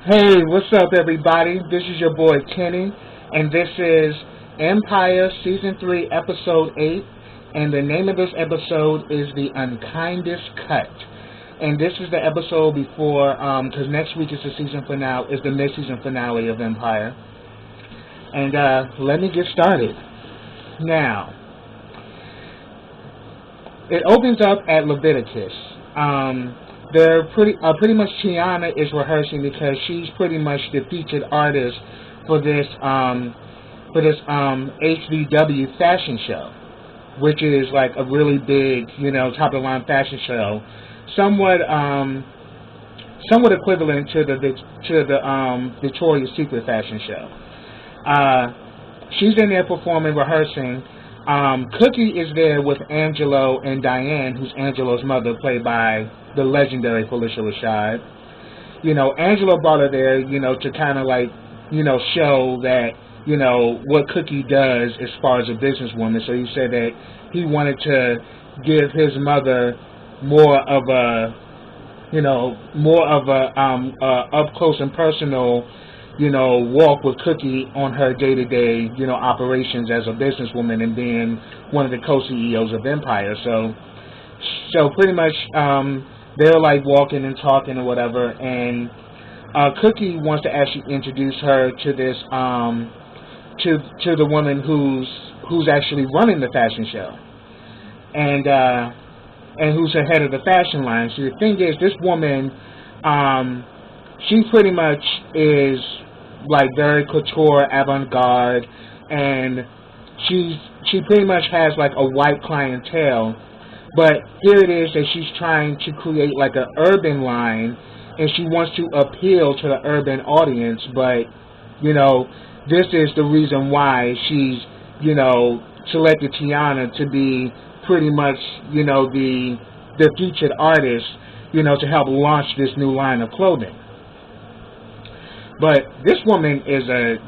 Hey, what's up, everybody? This is your boy Kenny, and this is Empire Season 3, Episode 8, and the name of this episode is The Unkindest Cut. And this is the episode before, because next week is the season finale, is the mid-season finale of Empire. And let me get started. Now, it opens up at Leviticus. They're pretty much Tiana is rehearsing because she's pretty much the featured artist for this HVW fashion show, which is like a really big, top of the line fashion show, somewhat equivalent to the Victoria's Secret fashion show. She's in there performing, rehearsing. Cookie is there with Angelo and Diane, who's Angelo's mother, played by the legendary Felicia Rashad. Angelo brought her there, to kind of like, show that, what Cookie does as far as a businesswoman. So he said that he wanted to give his mother more of a up close and personal, walk with Cookie on her day-to-day, operations as a businesswoman and being one of the co-CEOs of Empire. So pretty much, they're like walking and talking or whatever, and Cookie wants to actually introduce her to this, to the woman who's actually running the fashion show, and who's the head of the fashion line. So the thing is, this woman, she pretty much is like very couture, avant-garde, and she pretty much has like a white clientele. But here it is that she's trying to create like an urban line, and she wants to appeal to the urban audience. But this is the reason why she's selected Tiana to be pretty much the featured artist, to help launch this new line of clothing. But this woman is a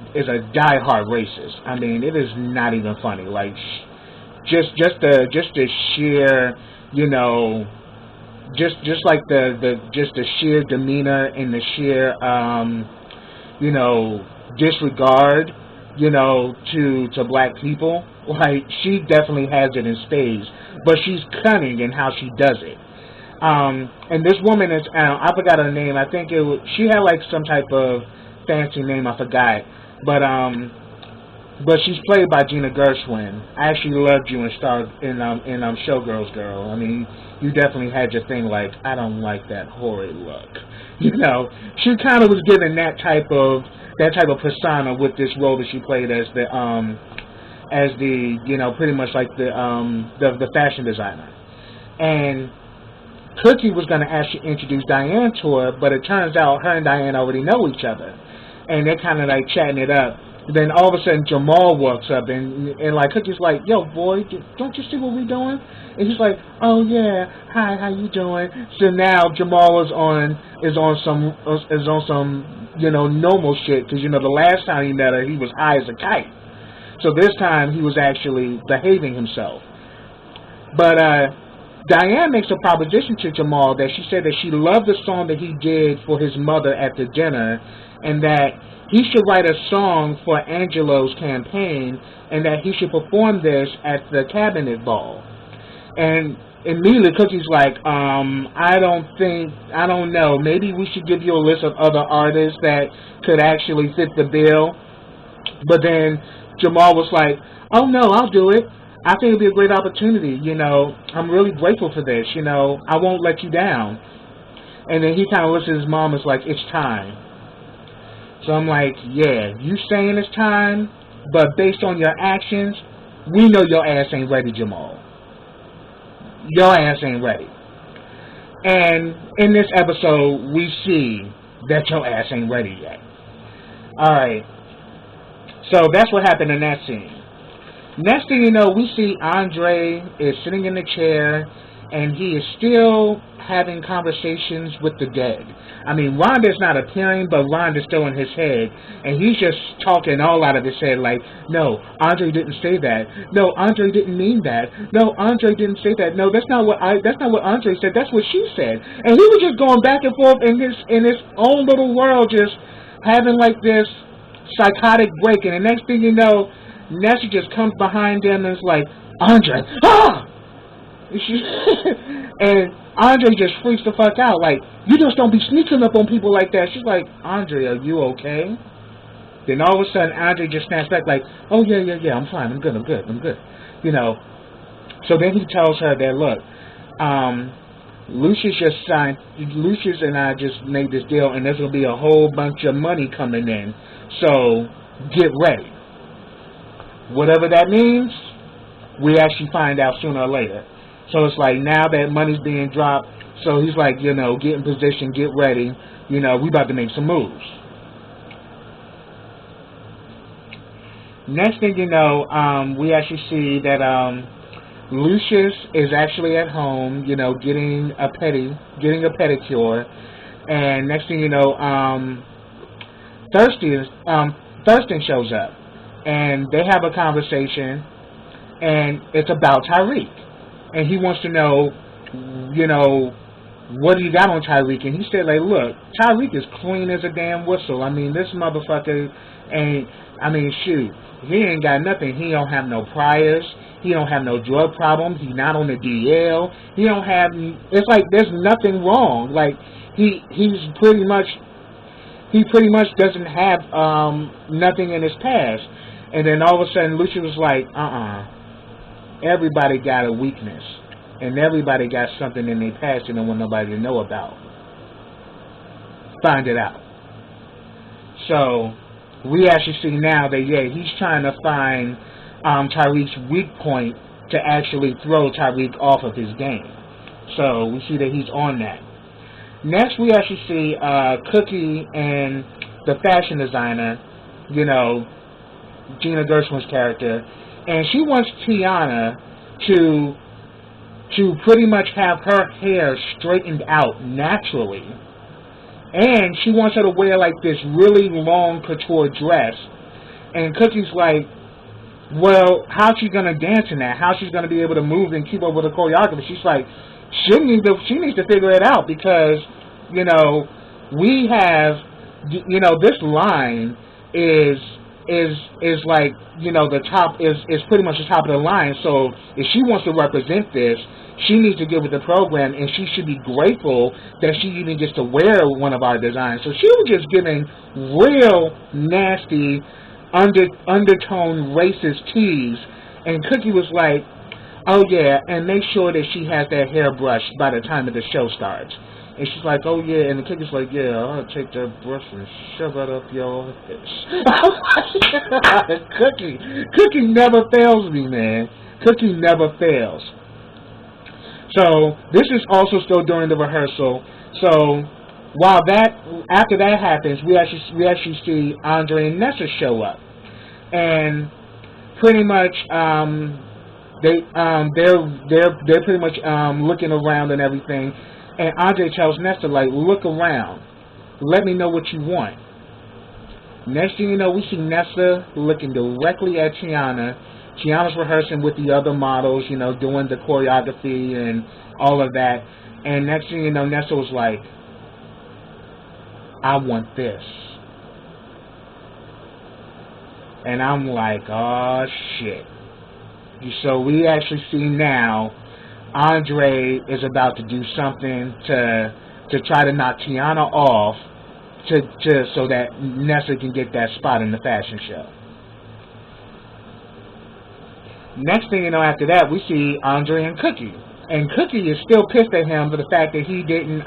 diehard racist. I mean, it is not even funny. Like, just the sheer, just like the sheer demeanor and the sheer, disregard, to black people. Like, she definitely has it in spades, but she's cunning in how she does it. And this woman is, I forgot her name. I think she had like some type of fancy name, I forgot. But she's played by Gina Gershwin. I actually loved you in Showgirls Girl. I mean, you definitely had your thing like, I don't like that horrid look. She kind of was given that type of persona with this role that she played as the pretty much like the fashion designer. And Cookie was going to actually introduce Diane to her, but it turns out her and Diane already know each other, and they're kind of like chatting it up. Then all of a sudden Jamal walks up and like Cookie's like, yo boy, don't you see what we're doing? And he's like, oh yeah, hi, how you doing? So now Jamal is on some normal shit, because the last time he met her he was high as a kite. So this time he was actually behaving himself. But Diane makes a proposition to Jamal that she said that she loved the song that he did for his mother at the dinner, and that he should write a song for Angelo's campaign, and that he should perform this at the cabinet ball. And immediately Cookie's like, I don't know, maybe we should give you a list of other artists that could actually fit the bill. But then Jamal was like, oh no, I'll do it. I think it'd be a great opportunity, I'm really grateful for this, I won't let you down. And then he kind of looks at his mom and is like, it's time. So I'm like, yeah, you saying it's time, but based on your actions, we know your ass ain't ready, Jamal. Your ass ain't ready. And in this episode, we see that your ass ain't ready yet. Alright. So that's what happened in that scene. Next thing you know, we see Andre is sitting in the chair, and he is still having conversations with the dead. I mean, Rhonda's not appearing, but Rhonda's still in his head, and he's just talking all out of his head like, no, Andre didn't say that. No, Andre didn't mean that. No, Andre didn't say that. No, that's not what Andre said. That's what she said. And he was just going back and forth in his own little world, just having like this psychotic break. And the next thing you know, Nessa just comes behind him and is like, Andre, ah! And Andre just freaks the fuck out, like, you just don't be sneaking up on people like that. She's like, Andre, are you okay? Then all of a sudden, Andre just snaps back like, oh, yeah, I'm fine, I'm good. You know, so then he tells her that, look, Lucious and I just made this deal, and there's going to be a whole bunch of money coming in, so get ready. Whatever that means, we actually find out sooner or later. So it's like, now that money's being dropped, so he's like, you know, get in position, get ready, you know, we about to make some moves. Next thing you know, we actually see that Lucious is actually at home, you know, getting a pedicure, and next thing you know, Thurston shows up, and they have a conversation, and it's about Tyreek. And he wants to know, you know, what do you got on Tyreek? And he said, like, look, Tyreek is clean as a damn whistle. I mean, this motherfucker ain't, I mean, shoot, he ain't got nothing. He don't have no priors. He don't have no drug problems. He's not on the DL. He don't have, it's like there's nothing wrong. Like, he pretty much doesn't have nothing in his past. And then all of a sudden, Lucia was like, everybody got a weakness, and everybody got something in their past they don't want nobody to know about. Find it out. So we actually see now that, yeah, he's trying to find Tyreek's weak point to actually throw Tyreek off of his game. So we see that he's on that. Next, we actually see Cookie and the fashion designer, you know, Gina Gershwin's character, and she wants Tiana to pretty much have her hair straightened out naturally. And she wants her to wear like this really long couture dress. And Cookie's like, well, how's she going to dance in that? How's she going to be able to move and keep up with the choreography? She's like, she needs to figure it out because, you know, we have, you know, this line is like, you know, the top is pretty much the top of the line. So if she wants to represent this, she needs to get with the program, and she should be grateful that she even gets to wear one of our designs. So she was just giving real nasty undertone racist tease, and Cookie was like, oh yeah, and make sure that she has that hair brushed by the time that the show starts. And she's like, oh yeah, and the Cookie's like, yeah, I'll take that brush and shove it up your Cookie never fails me, man. Cookie never fails. So this is also still during the rehearsal. So while after that happens, we actually see Andre and Nessa show up, and pretty much they're pretty much looking around and everything. And Andre tells Nessa, like, look around. Let me know what you want. Next thing you know, we see Nessa looking directly at Tiana. Tiana's rehearsing with the other models, you know, doing the choreography and all of that. And next thing you know, Nessa was like, I want this. And I'm like, oh, shit. So we actually see now Andre is about to do something to try to knock Tiana off so that Nessa can get that spot in the fashion show. Next thing you know, after that, we see Andre and Cookie. And Cookie is still pissed at him for the fact that he didn't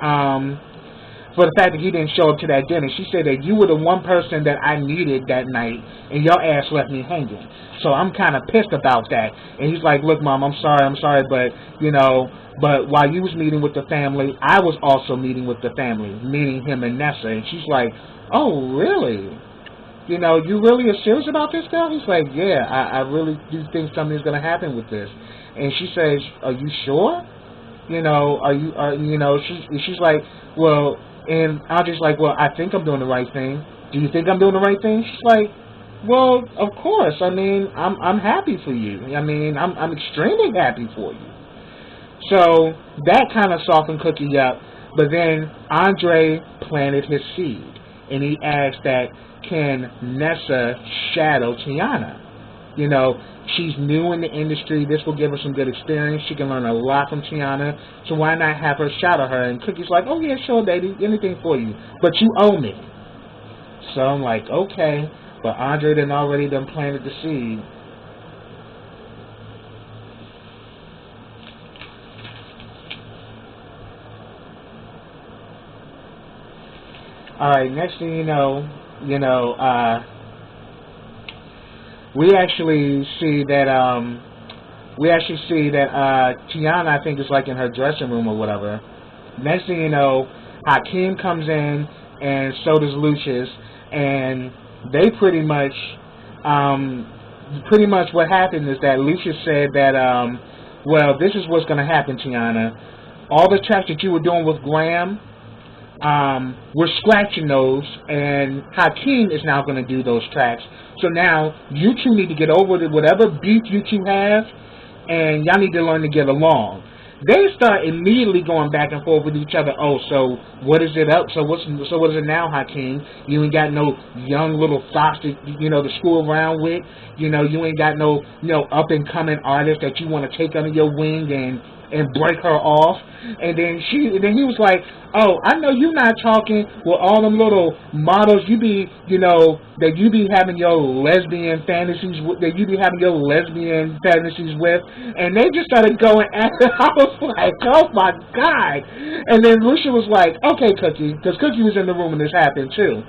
show up to that dinner. She said that you were the one person that I needed that night, and your ass left me hanging. So I'm kind of pissed about that. And he's like, look, Mom, I'm sorry, but, you know, but while you was meeting with the family, I was also meeting with the family, meaning him and Nessa. And she's like, oh, really? You know, you really are serious about this, girl? He's like, yeah, I really do think something's going to happen with this. And she says, are you sure? she's like, well, and Andre's like, well, I think I'm doing the right thing. Do you think I'm doing the right thing? She's like, well, of course. I mean, I'm happy for you. I mean, I'm extremely happy for you. So that kind of softened Cookie up. But then Andre planted his seed, and he asked that, can Nessa shadow Tiana? She's new in the industry. This will give her some good experience. She can learn a lot from Tiana. So why not have her shadow her? And Cookie's like, oh yeah, sure, baby, anything for you. But you owe me. So I'm like, okay. But Andre done already planted the seed. All right. Next thing you know, we actually see that Tiana, I think, is like in her dressing room or whatever. Next thing you know, Hakeem comes in, and so does Lucious, and they pretty much what happened is that Lucious said that, well, this is what's going to happen, Tiana. All the tracks that you were doing with Graham, we're scratching those, and Hakeem is now going to do those tracks. So now you two need to get over whatever beef you two have, and y'all need to learn to get along. They start immediately going back and forth with each other. Oh, so what is it up? So what is it now, Hakeem? You ain't got no young little fox to screw around with. You ain't got no up and coming artist that you want to take under your wing and break her off. And then he was like, oh, I know you're not talking with all them little models that you be having your lesbian fantasies with, and they just started going at it. I was like, oh my God. And then Lucia was like, okay, Cookie, because Cookie was in the room when this happened too.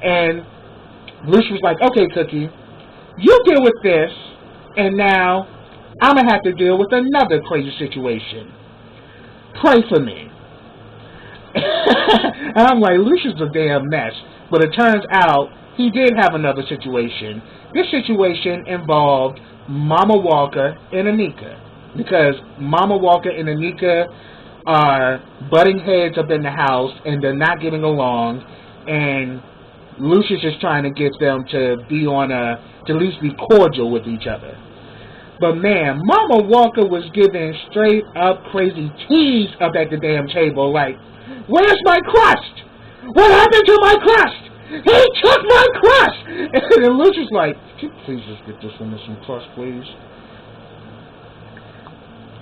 And Lucia was like, okay, Cookie, you deal with this, and now I'm going to have to deal with another crazy situation. Pray for me. And I'm like, Lucius a damn mess. But it turns out he did have another situation. This situation involved Mama Walker and Anika. Because Mama Walker and Anika are butting heads up in the house, and they're not getting along. And Lucius is trying to get them to be to at least be cordial with each other. But man, Mama Walker was giving straight up crazy tease up at the damn table, like, where's my crust? What happened to my crust? He took my crust! And then Lucius like, can you please just get this woman some crust, please?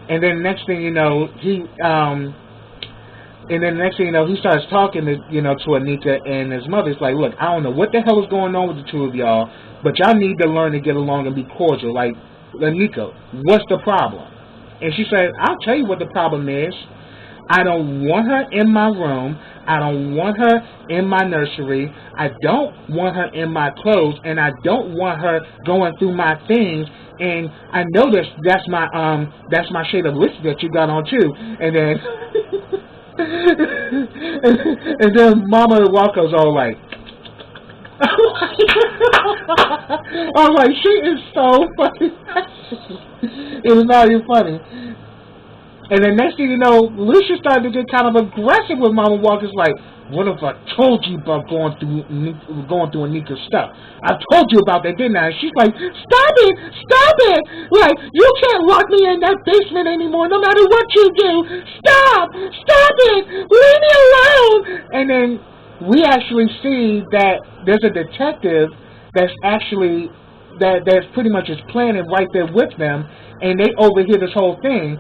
And then next thing you know, he starts talking to Anika and his mother. It's like, look, I don't know what the hell is going on with the two of y'all, but y'all need to learn to get along and be cordial. Like, Anika, what's the problem? And she said, I'll tell you what the problem is. I don't want her in my room. I don't want her in my nursery. I don't want her in my clothes, and I don't want her going through my things. And I know that's my shade of lipstick that you got on too. And then and then Mama Walker's all like, I'm like, she is so funny. It was not even funny. And then next thing you know, Lucia started to get kind of aggressive with Mama Walker's like, what if I told you about going through Anika's stuff? I told you about that, didn't I? And she's like, stop it! Like, you can't lock me in that basement anymore, no matter what you do. Stop it! Leave me alone! And then we actually see that there's a detective that's actually that's pretty much is planning right there with them, and they overhear this whole thing.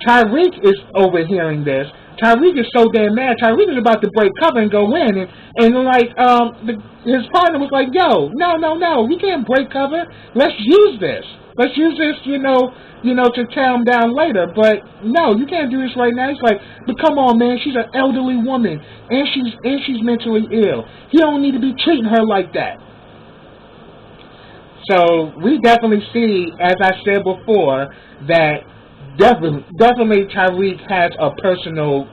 Tyreek is overhearing this. Tyreek is so damn mad. Tyreek is about to break cover and go in, and his partner was like, "Yo, no, we can't break cover. Let's use this, to tear him down later. But no, you can't do this right now." He's like, "But come on, man, she's an elderly woman, and she's mentally ill. He don't need to be treating her like that." So we definitely see, as I said before, that definitely Tyreek has a personal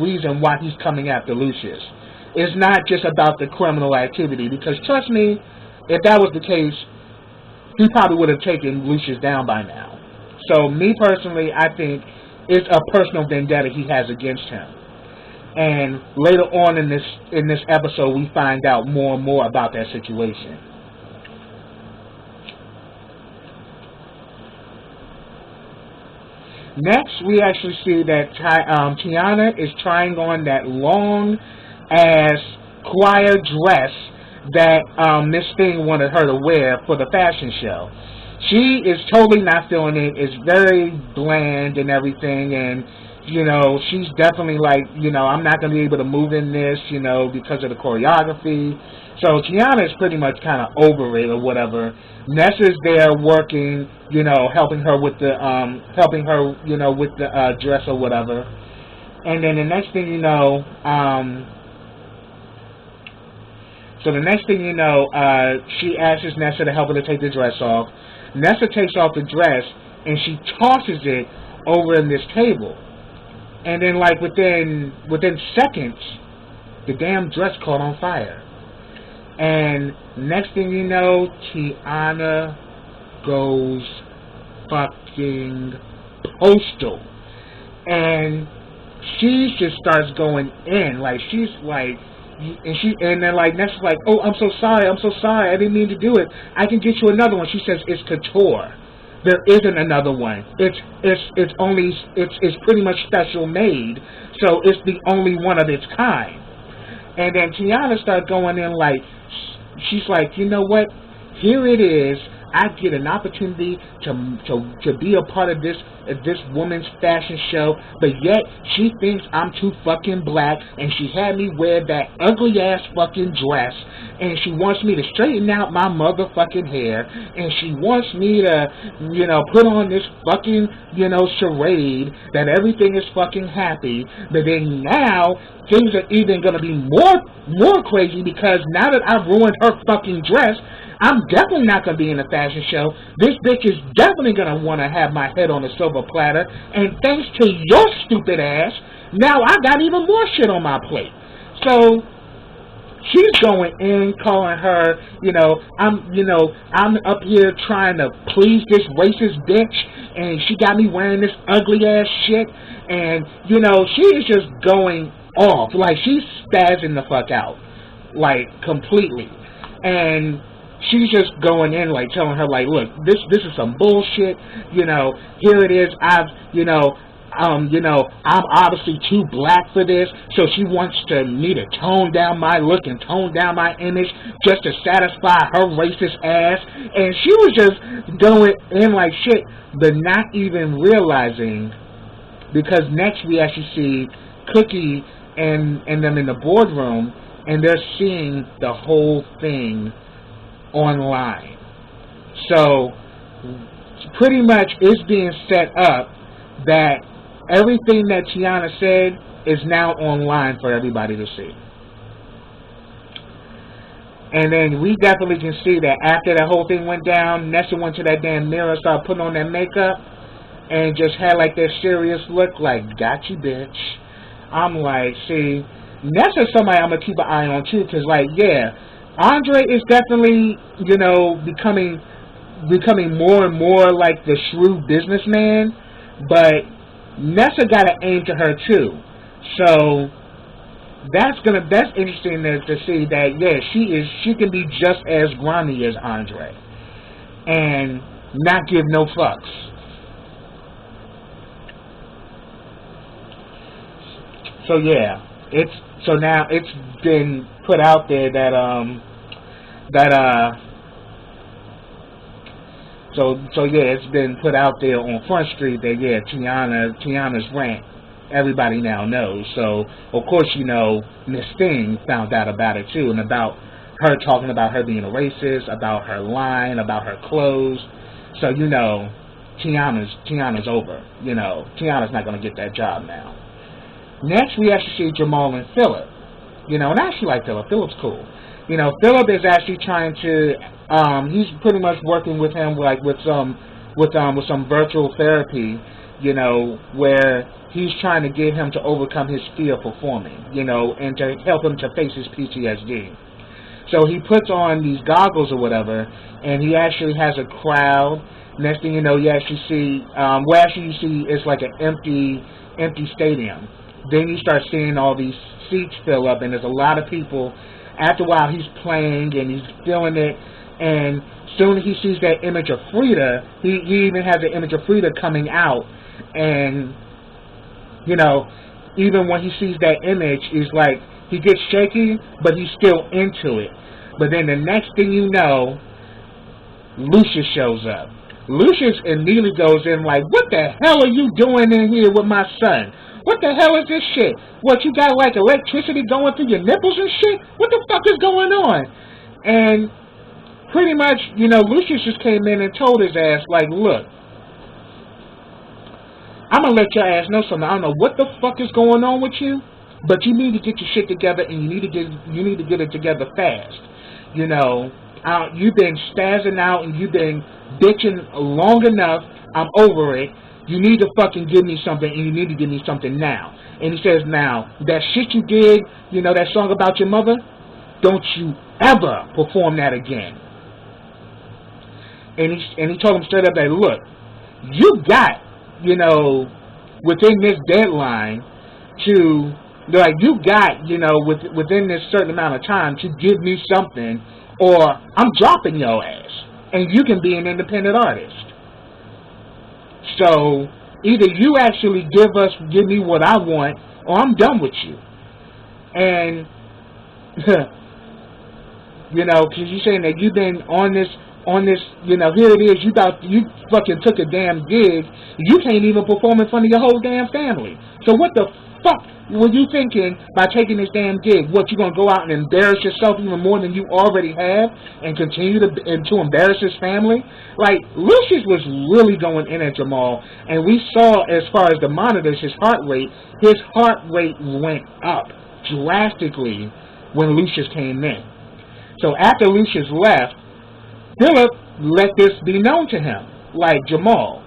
reason why he's coming after Lucious. It's not just about the criminal activity, because trust me, if that was the case, he probably would have taken Lucious down by now. So me personally, I think it's a personal vendetta he has against him. And later on in this episode, we find out more and more about that situation. Next, we actually see that Tiana is trying on that long-ass choir dress that Miss Thing wanted her to wear for the fashion show. She is totally not feeling it. It's very bland and everything, and she's definitely like, I'm not going to be able to move in this, because of the choreography. So Tiana is pretty much kind of over it or whatever. Nessa's there working, helping her with the dress or whatever. And then the next thing she asks Nessa to help her to take the dress off. Nessa takes off the dress and she tosses it over in this table. And then, like, within seconds, the damn dress caught on fire. And next thing you know, Tiana goes fucking postal. And she just starts going in. Like, she's like, and then, like, Nessa's like, oh, I'm so sorry, I didn't mean to do it. I can get you another one. She says, it's couture. There isn't another one. It's pretty much special made, so it's the only one of its kind. And then Tiana started going in like, she's like, you know what? Here it is. I get an opportunity to be a part of this woman's fashion show, but yet she thinks I'm too fucking black, and she had me wear that ugly ass fucking dress, and she wants me to straighten out my motherfucking hair, and she wants me to, put on this fucking, charade that everything is fucking happy. But then now things are even gonna be more crazy, because now that I've ruined her fucking dress, I'm definitely not going to be in a fashion show. This bitch is definitely going to want to have my head on a silver platter. And thanks to your stupid ass, now I got even more shit on my plate. So she's going in, calling her, I'm up here trying to please this racist bitch, and she got me wearing this ugly ass shit. And, she is just going off. Like, she's spazzing the fuck out. Like, completely. And she's just going in, like, telling her, like, look, this is some bullshit, here it is, I'm obviously too black for this, so she wants me to tone down my look and tone down my image just to satisfy her racist ass. And she was just going in like shit, but not even realizing, because next we actually see Cookie and them in the boardroom, and they're seeing the whole thing online. So pretty much it's being set up that everything that Tiana said is now online for everybody to see. And then we definitely can see that after that whole thing went down, Nessa went to that damn mirror, started putting on that makeup, and just had like that serious look like, got you, bitch. I'm like, see, Nessa's somebody I'm going to keep an eye on too, because, like, yeah, Andre is definitely, becoming more and more like the shrewd businessman, but Nessa got to aim to her too. So that's interesting to see that, yeah, she can be just as grimy as Andre and not give no fucks. So yeah, now it's been put out there that it's been put out there on Front Street that, yeah, Tiana's rant, everybody now knows. So of course, Miss Thing found out about it too, and about her talking about her being a racist, about her lying, about her clothes. So Tiana's over. Tiana's not gonna get that job now. Next, we actually see Jamal and Philip. And I actually like Philip. Philip's cool. Philip is actually trying to. He's pretty much working with him, like with some virtual therapy. Where he's trying to get him to overcome his fear of performing. And to help him to face his PTSD. So he puts on these goggles or whatever, and he actually has a crowd, Next thing you know, you actually see, well, actually you see it's like an empty stadium. Then you start seeing all these seats fill up, and there's a lot of people. After a while, he's playing and he's feeling it, and soon he sees that image of Frida. He even has the image of Frida coming out, and you know, even when he sees that image, he's like, he gets shaky, but he's still into it. But then the next thing you know, Lucious shows up. Lucious immediately goes in like, what the hell are you doing in here with my son? What the hell is this shit? What, you got like electricity going through your nipples and shit? What the fuck is going on? And pretty much, you know, Lucious just came in and told his ass, like, look, I'm going to let your ass know something. I don't know what the fuck is going on with you, but you need to get your shit together, and you need to get it together fast. You know, you've been spazzing out and you've been bitching long enough. I'm over it. You need to fucking give me something, and you need to give me something now. And he says, now, that shit you did, you know, that song about your mother, don't you ever perform that again. And he told him straight up that, look, you got, you know, within this deadline to, like, you got, you know, within this certain amount of time to give me something, or I'm dropping your ass, and you can be an independent artist. So either you actually give me what I want, or I'm done with you. And you know, because you're saying that you've been on this, you know, here it is, you fucking took a damn gig, you can't even perform in front of your whole damn family. So what the fuck were you thinking by taking this damn gig? What, you gonna go out and embarrass yourself even more than you already have, and continue to embarrass his family? Like, Lucious was really going in at Jamal, and we saw, as far as the monitors, his heart rate went up drastically when Lucious came in. So after Lucious left, Philip let this be known to him, like, Jamal,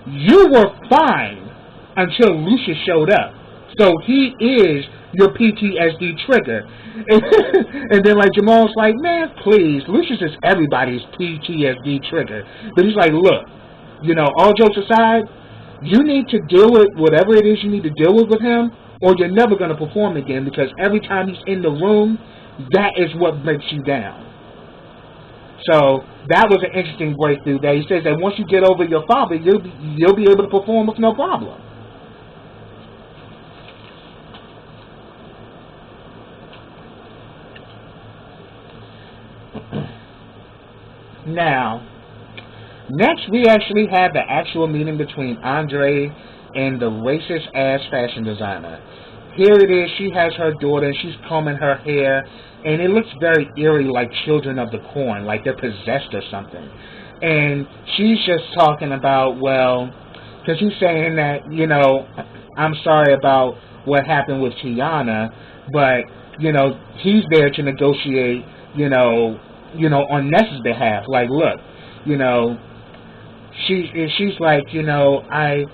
you were fine until Lucious showed up. So he is your PTSD trigger. And then, like, Jamal's like, man, please, Lucious is everybody's PTSD trigger. But he's like, look, you know, all jokes aside, you need to deal with whatever it is you need to deal with him, or you're never going to perform again, because every time he's in the room, that is what breaks you down. So that was an interesting breakthrough there. He says that once you get over your father, you'll be able to perform with no problem. Now, next we actually have the actual meeting between Andre and the racist ass fashion designer. Here it is, she has her daughter, and she's combing her hair, and it looks very eerie, like Children of the Corn, like they're possessed or something. And she's just talking about, well, because he's saying that, you know, I'm sorry about what happened with Tiana, but, you know, he's there to negotiate, you know, on Nessa's behalf. Like, look, you know, she's like, you know, I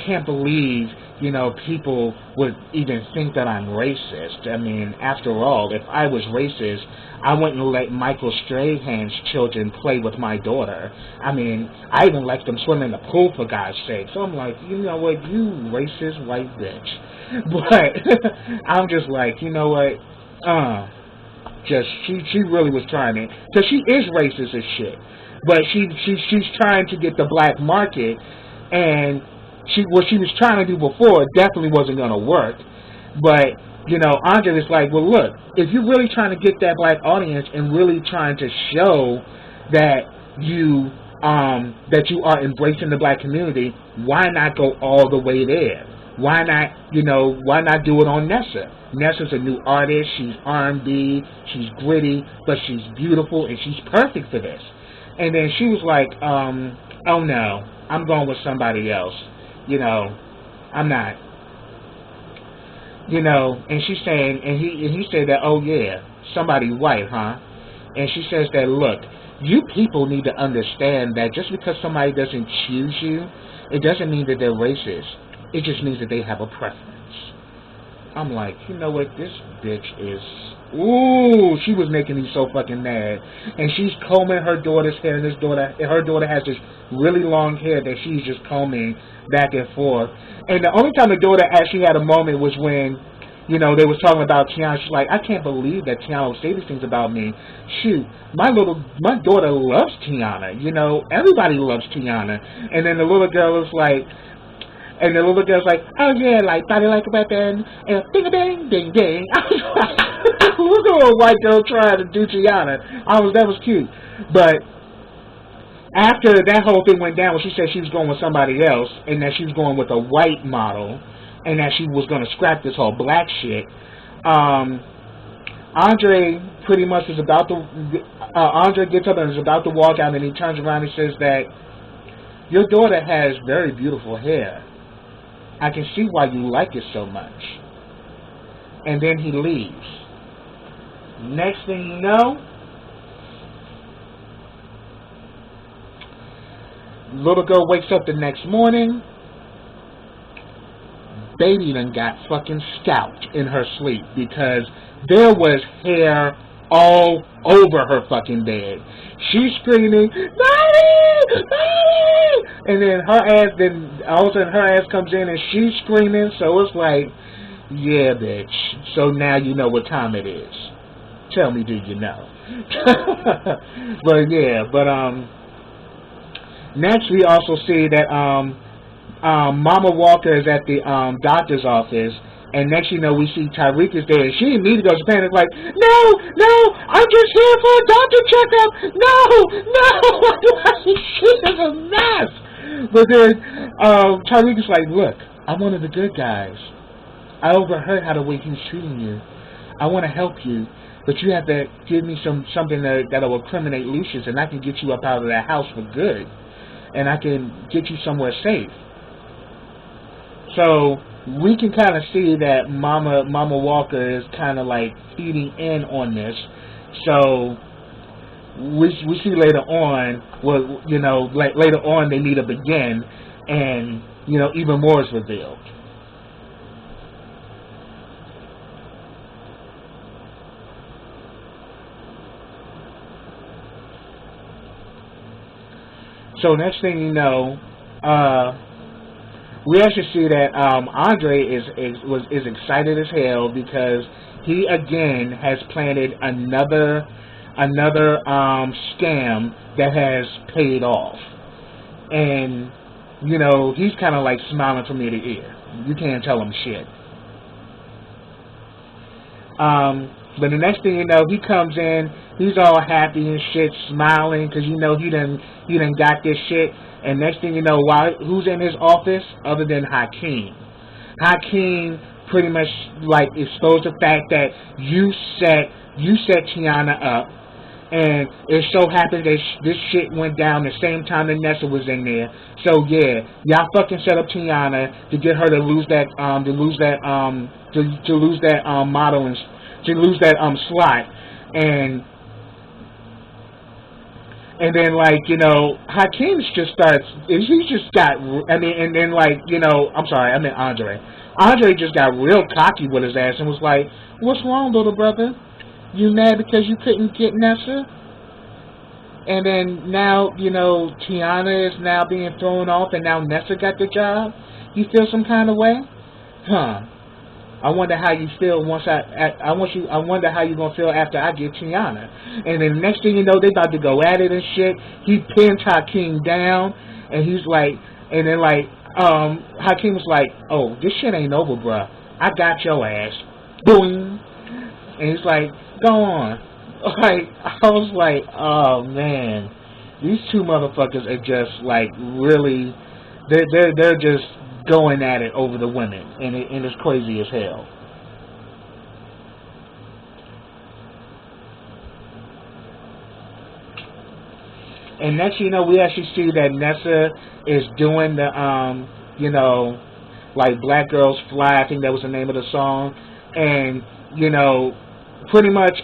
can't believe, you know, people would even think that I'm racist. I mean, after all, if I was racist, I wouldn't let Michael Strahan's children play with my daughter. I mean, I even let them swim in the pool, for God's sake. So I'm like, you know what, you racist white bitch. But I'm just like, you know what, she really was trying it, because she is racist as shit. But she's trying to get the black market, and what she was trying to do before definitely wasn't going to work. But, you know, Andre was like, well, look, if you're really trying to get that black audience and really trying to show that you are embracing the black community, why not go all the way there? Why not do it on Nessa? Nessa's a new artist. She's R&B. She's gritty, but she's beautiful, and she's perfect for this. And then she was like, oh no, I'm going with somebody else. You know, I'm not. You know, and she's saying, and he said that, oh yeah, somebody white, huh? And she says that, look, you people need to understand that just because somebody doesn't choose you, it doesn't mean that they're racist. It just means that they have a preference. I'm like, you know what, this bitch is Ooh, she was making me so fucking mad. And she's combing her daughter's hair, and her daughter has this really long hair that she's just combing back and forth. And the only time the daughter actually had a moment was when, you know, they was talking about Tiana. She's like, I can't believe that Tiana will say these things about me. Shoot, my daughter loves Tiana. You know, everybody loves Tiana. And then the little girl was like, oh yeah, like body like a weapon, and ding a ding ding ding. I was like, look at a white girl trying to do Tiana. That was cute. But after that whole thing went down, when she said she was going with somebody else, and that she was going with a white model, and that she was going to scrap this whole black shit, Andre pretty much is about to. Andre gets up and is about to walk out, and he turns around and says that your daughter has very beautiful hair. I can see why you like it so much. And then he leaves. Next thing you know, little girl wakes up the next morning. Baby done got fucking scalped in her sleep because there was hair all over her fucking bed. She's screaming, Mommy! Mommy! And then all of a sudden her ass comes in and she's screaming, so it's like, yeah, bitch. So now you know what time it is. Tell me, do you know? Next we also see that Mama Walker is at the doctor's office. And next you know, we see Tyreek is there, and she immediately goes to panic like, no, I'm just here for a doctor checkup. No, she is a mess. But then Tyreek is like, look, I'm one of the good guys. I overheard how the way he's treating you. I want to help you, but you have to give me something that will incriminate Lucious, and I can get you up out of that house for good, and I can get you somewhere safe. So we can kind of see that Mama Walker is kind of like feeding in on this. So we see later on, well, you know, later on they meet up again, and you know, even more is revealed. So next thing you know, we actually see that Andre is excited as hell because he again has planted another scam that has paid off, and you know, he's kind of like smiling from ear to ear. You can't tell him shit. But the next thing you know, he comes in, he's all happy and shit, smiling because you know he done got this shit. And next thing you know, who's in his office other than Hakeem? Hakeem pretty much like exposed the fact that you set Tiana up, and it so happened that this shit went down the same time that Nessa was in there. So yeah, y'all fucking set up Tiana to get her to lose that model and to lose that slot, and then, like, you know, Hakeem just starts, he just got, and then, like, you know, I'm sorry, I meant Andre. Andre just got real cocky with his ass and was like, what's wrong, little brother? You mad because you couldn't get Nessa? And then now, you know, Tiana is now being thrown off and now Nessa got the job? You feel some kind of way? Huh. I wonder how you feel I wonder how you gonna feel after I get Tiana. And then the next thing you know, they about to go at it and shit. He pins Hakeem down, and he's like, and then like, Hakeem was like, oh, this shit ain't over, bruh. I got your ass. Boom. And he's like, go on. Like, I was like, oh man, these two motherfuckers are just like really, they're just going at it over the women, and it's crazy as hell. And next, you know, we actually see that Nessa is doing the, you know, like Black Girls Fly, I think that was the name of the song, and, you know, pretty much,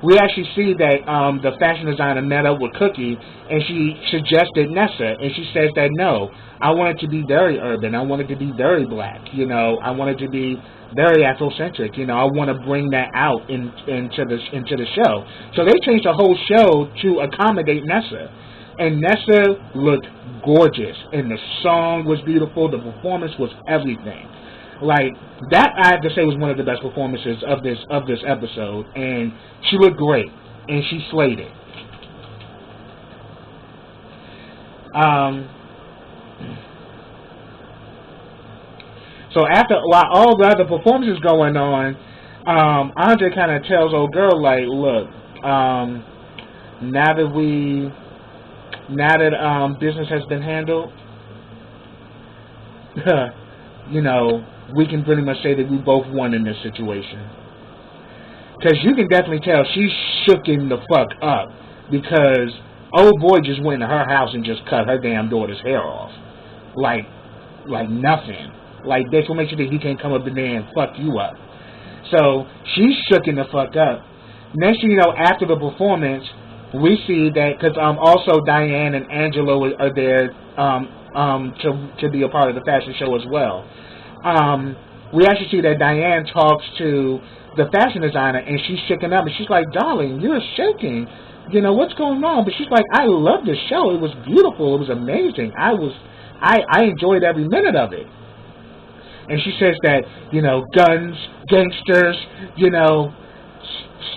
we actually see that the fashion designer met up with Cookie, and she suggested Nessa, and she says that no, I want it to be very urban, I want it to be very black, I want it to be very Afrocentric, I want to bring that out into the show. So they changed the whole show to accommodate Nessa, and Nessa looked gorgeous, and the song was beautiful, the performance was everything. Like, that, I have to say, was one of the best performances of this episode, and she looked great, and she slayed it. So while all the other performances going on, Andre kind of tells old girl, like, look, now that business has been handled, we can pretty much say that we both won in this situation. Because you can definitely tell she's shooken the fuck up, because old boy just went to her house and just cut her damn daughter's hair off. Like nothing. Like, this will make sure that he can't come up in there and fuck you up. So she's shooken the fuck up. Next thing you know, after the performance, we see that, because also Diane and Angelo are there to be a part of the fashion show as well. We actually see that Diane talks to the fashion designer, and she's shaking up, and she's like, darling, you're shaking. What's going on? But she's like, I love this show. It was beautiful. It was amazing. I enjoyed every minute of it. And she says that, guns, gangsters,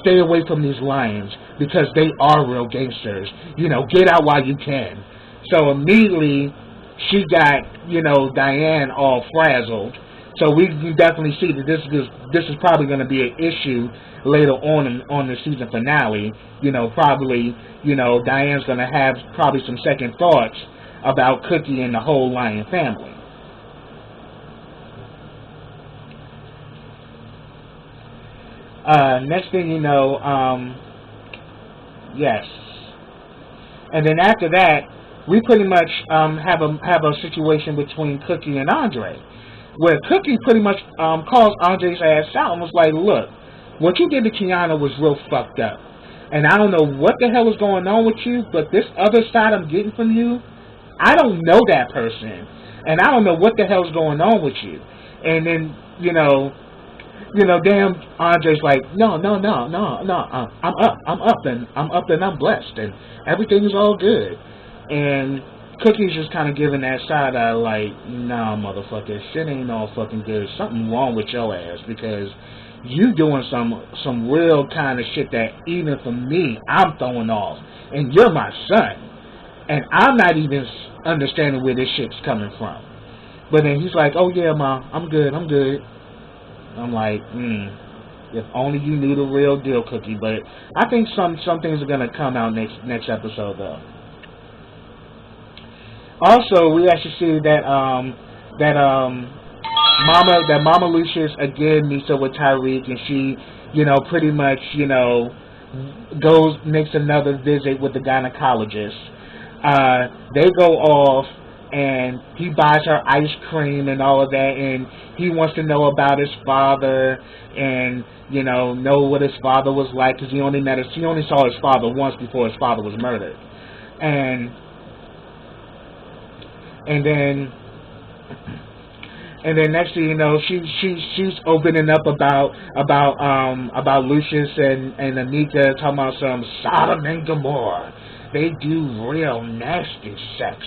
stay away from these lions, because they are real gangsters. Get out while you can. So immediately, she got, Diane all frazzled. So we can definitely see that this is probably going to be an issue later on the season finale. Probably, Diane's going to have probably some second thoughts about Cookie and the whole lion family. Next thing you know, yes. And then after that, we pretty much have a situation between Cookie and Andre, where Cookie pretty much calls Andre's ass out and was like, look, what you did to Tiana was real fucked up. And I don't know what the hell is going on with you, but this other side I'm getting from you, I don't know that person. And I don't know what the hell's going on with you. And then, damn, Andre's like, no, I'm up and I'm blessed and everything is all good. And Cookie's just kind of giving that side eye like, nah, motherfucker, shit ain't all fucking good. Something wrong with your ass, because you doing some real kind of shit that even for me, I'm throwing off. And you're my son. And I'm not even understanding where this shit's coming from. But then he's like, oh yeah, Ma, I'm good. I'm like, if only you knew the real deal, Cookie. But I think some things are gonna come out next episode though. Also, we actually see that Mama Lucious again meets up with Tyreek, and she, pretty much, makes another visit with the gynecologist. They go off, and he buys her ice cream and all of that, and he wants to know about his father, and know what his father was like, because he only saw his father once before his father was murdered, and then next thing you know, she's opening up about Lucious and Anika, talking about some Sodom and Gomorrah. They do real nasty sex.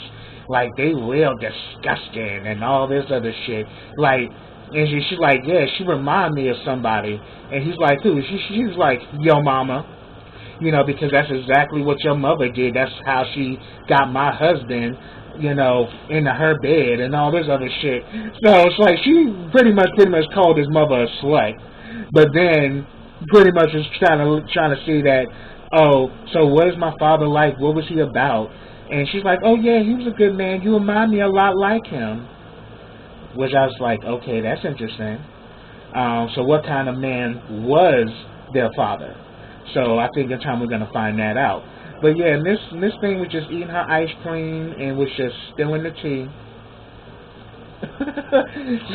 Like, they real disgusting and all this other shit. Like, and she's like, yeah, she remind me of somebody. And he's like, who? She's like, yo mama. Because that's exactly what your mother did. That's how she got my husband, into her bed and all this other shit. So it's like she pretty much called his mother a slut. But then pretty much is trying to see that, oh, so what is my father like? What was he about? And she's like, oh yeah, he was a good man. You remind me a lot like him. Which I was like, okay, that's interesting. So what kind of man was their father? So I think in time we're going to find that out. But yeah, Miss Thing was just eating her ice cream and was just spilling the tea.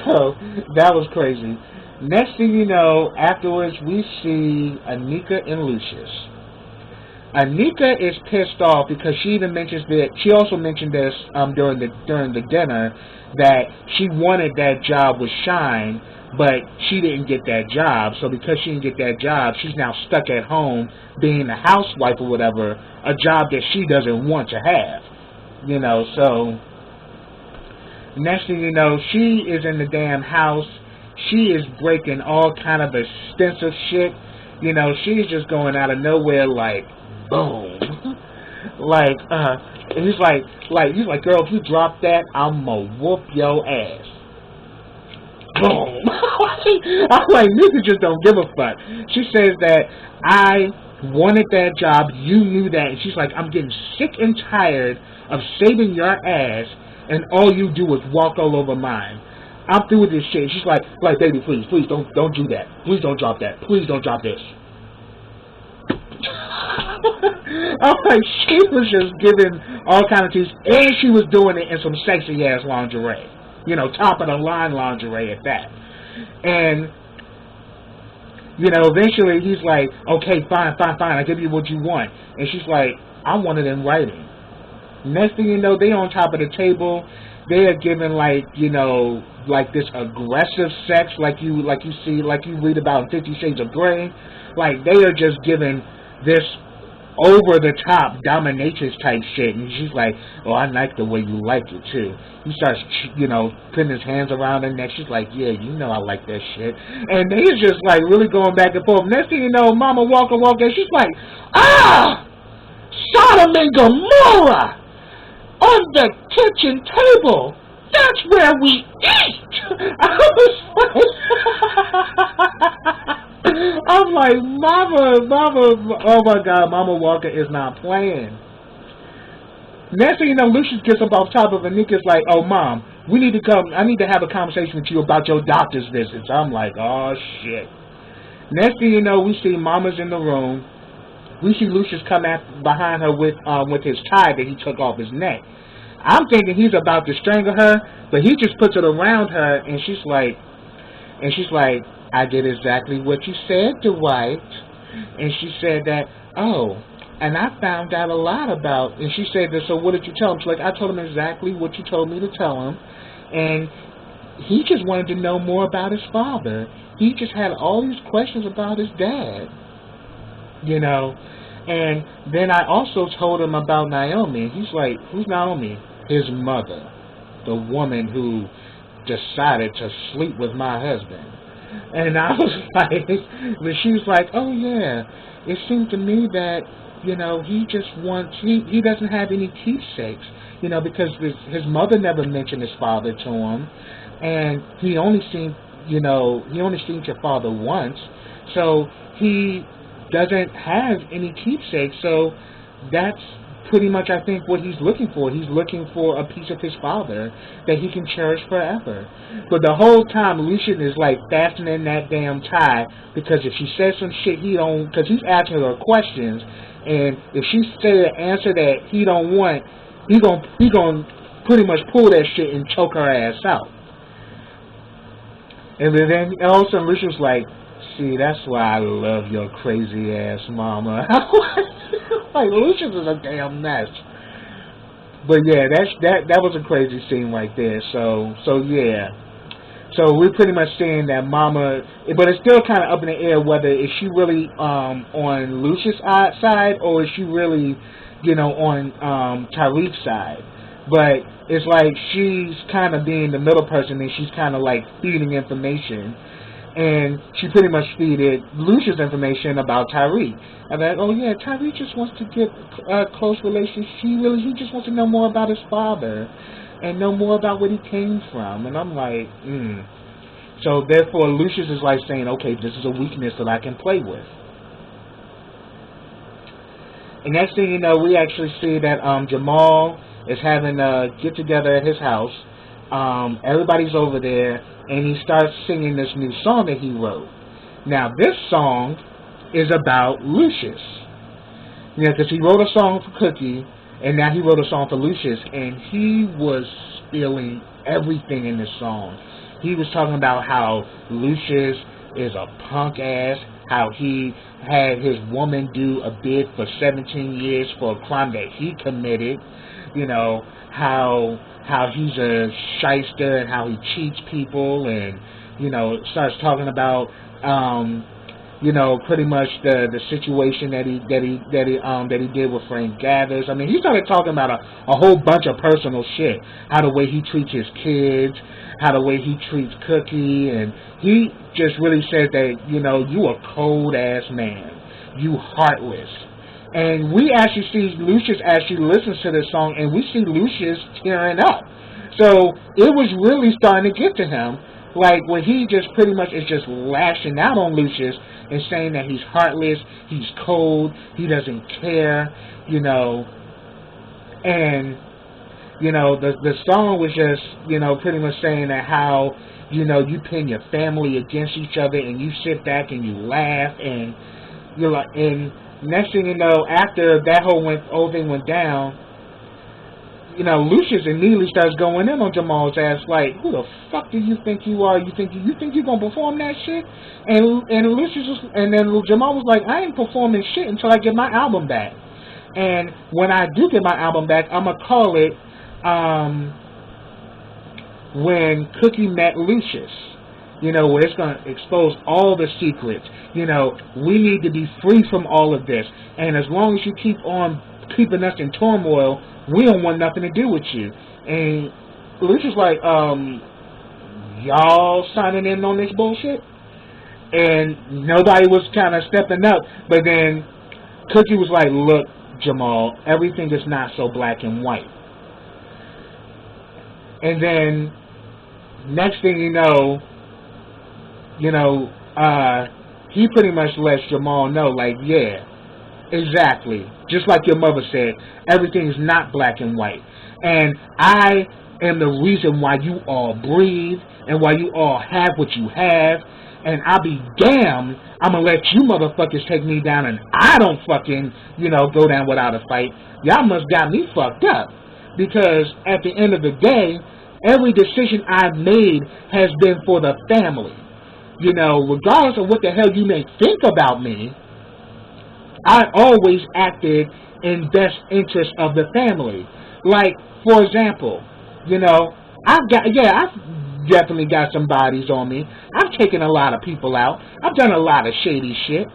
So that was crazy. Next thing you know, afterwards we see Anika and Lucious. Anika is pissed off because she even mentions that she also mentioned this during the dinner that she wanted that job with Shine, but she didn't get that job. So because she didn't get that job, she's now stuck at home being a housewife or whatever, a job that she doesn't want to have. So next thing you know, she is in the damn house. She is breaking all kind of expensive shit. She's just going out of nowhere like, boom. He's like, girl, if you drop that, I'ma whoop your ass. Boom. I'm like, nigga just don't give a fuck. She says that I wanted that job, you knew that, and she's like, I'm getting sick and tired of saving your ass, and all you do is walk all over mine. I'm through with this shit. She's like, baby, please don't do that. Please don't drop that. Please don't drop this. I'm like, she was just giving all kind of teas, and she was doing it in some sexy ass lingerie, top of the line lingerie at that. And eventually he's like, okay, fine, I give you what you want. And she's like, I want it in writing. Next thing you know, they on top of the table. They are giving like this aggressive sex, like you read about in 50 Shades of Grey. Like they are just giving this over the top dominatrix type shit, and she's like, oh, I like the way you like it too. He starts putting his hands around her neck. She's like, yeah, I like that shit. And he's just like really going back and forth. Next thing you know, Mama Walker, she's like, Sodom and Gomorrah on the kitchen table. That's where we eat. I'm like, Mama, oh my God, Mama Walker is not playing. Next thing you know, Lucious gets up off top of Anika's like, oh Mom, I need to have a conversation with you about your doctor's visits. I'm like, oh shit. Next thing you know, we see Mama's in the room. We see Lucious come behind her with his tie that he took off his neck. I'm thinking he's about to strangle her, but he just puts it around her, and she's like, I did exactly what you said, Dwight. And she said that, oh, and I found out a lot about, and she said that, so what did you tell him? She's like, I told him exactly what you told me to tell him, and he just wanted to know more about his father. He just had all these questions about his dad, And then I also told him about Naomi. He's like, who's Naomi? His mother, the woman who decided to sleep with my husband. And I was like, but she was like, oh yeah, it seemed to me that, he just wants, he doesn't have any keepsakes, because his mother never mentioned his father to him, and he only seen your father once, so he doesn't have any keepsakes. So that's pretty much, I think, what he's looking for. He's looking for a piece of his father that he can cherish forever. But the whole time, Lucian is like fastening that damn tie, because if she says some shit because he's asking her questions, and if she say an answer that he don't want, he gon' pretty much pull that shit and choke her ass out. And then all of a sudden Lucian's like, see, that's why I love your crazy ass mama. Like, Lucius is a damn mess. But yeah, that was a crazy scene right there. So yeah. So we're pretty much saying that Mama, but it's still kind of up in the air whether is she really on Lucius' side, or is she really, on Tariq's side. But it's like she's kind of being the middle person, and she's kind of like feeding information. And she pretty much feeded Lucius information about Tariq. And like, oh yeah, Tariq just wants to get a close relationship. He just wants to know more about his father and know more about where he came from. And I'm like, So therefore, Lucius is like saying, okay, this is a weakness that I can play with. And next thing you know, we actually see that Jamal is having a get together at his house. Everybody's over there, and he starts singing this new song that he wrote. Now, this song is about Lucius. Because he wrote a song for Cookie, and now he wrote a song for Lucius, and he was spilling everything in this song. he was talking about how Lucious is a punk ass, how he had his woman do a bid for 17 years for a crime that he committed, how he's a shyster and how he cheats people, and starts talking about pretty much the situation that he did with Frank Gathers. I mean, he started talking about a whole bunch of personal shit, how the way he treats his kids, how the way he treats Cookie, and he just really said that you a cold ass man, you heartless. And we actually see Lucious actually listens to this song, and we see Lucious tearing up. So it was really starting to get to him, like when he just pretty much is just lashing out on Lucious and saying that he's heartless, he's cold, he doesn't care, and the song was just pretty much saying that how you pin your family against each other and you sit back and you laugh, and you're like, and next thing you know, after that whole thing went down, Lucious immediately starts going in on Jamal's ass, like, who the fuck do you think you are? You think you're gonna perform that shit? And Lucious and then Jamal was like, I ain't performing shit until I get my album back. And when I do get my album back, I'm gonna call it When Cookie Met Lucious. Where it's gonna expose all the secrets. We need to be free from all of this. And as long as you keep on keeping us in turmoil, we don't want nothing to do with you. And Lucious like, y'all signing in on this bullshit? And nobody was kind of stepping up. But then Cookie was like, look, Jamal, everything is not so black and white. And then next thing you know, he pretty much lets Jamal know, like, yeah, exactly. Just like your mother said, everything is not black and white. And I am the reason why you all breathe and why you all have what you have. And I'll be damned, I'm going to let you motherfuckers take me down and I don't fucking, go down without a fight. Y'all must got me fucked up. Because at the end of the day, every decision I've made has been for the family. Regardless of what the hell you may think about me, I always acted in best interest of the family. Like, for example, I've definitely got some bodies on me. I've taken a lot of people out. I've done a lot of shady shit.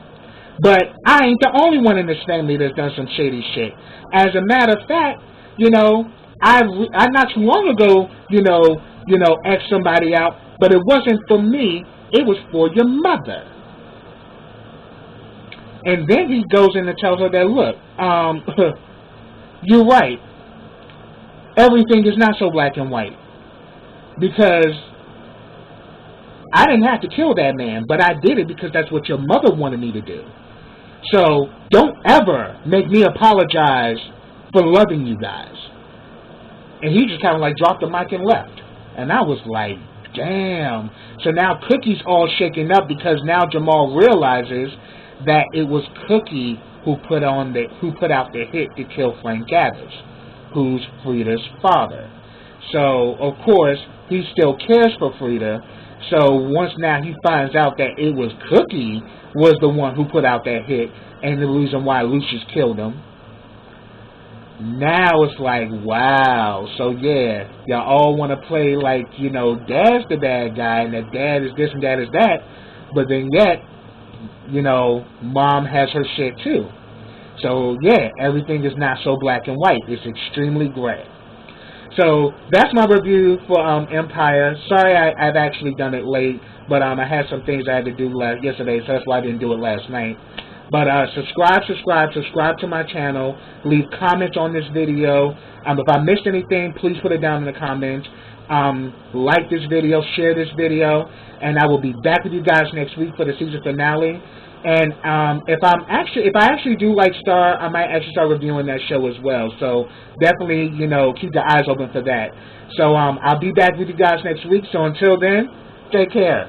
But I ain't the only one in this family that's done some shady shit. As a matter of fact, I not too long ago, asked somebody out, but it wasn't for me. It was for your mother. And then he goes in and tells her that, look, you're right. Everything is not so black and white. Because I didn't have to kill that man, but I did it because that's what your mother wanted me to do. So don't ever make me apologize for loving you guys. And he just kind of like dropped the mic and left. And I was like, damn. So now Cookie's all shaken up because now Jamal realizes that it was Cookie who put out the hit to kill Frank Gathers, who's Frida's father. So of course he still cares for Frida. So once now he finds out that it was Cookie was the one who put out that hit and the reason why Lucious killed him. Now it's like, wow. So yeah, y'all all want to play like, Dad's the bad guy and that Dad is this and Dad is that. But then yet, Mom has her shit too. So yeah, everything is not so black and white. It's extremely gray. So that's my review for Empire. Sorry I've actually done it late, but I had some things I had to do yesterday, so that's why I didn't do it last night. But subscribe to my channel. Leave comments on this video. If I missed anything, please put it down in the comments. Like this video, share this video, and I will be back with you guys next week for the season finale. And if I actually do like Star, I might actually start reviewing that show as well. So definitely, keep your eyes open for that. So I'll be back with you guys next week. So until then, take care.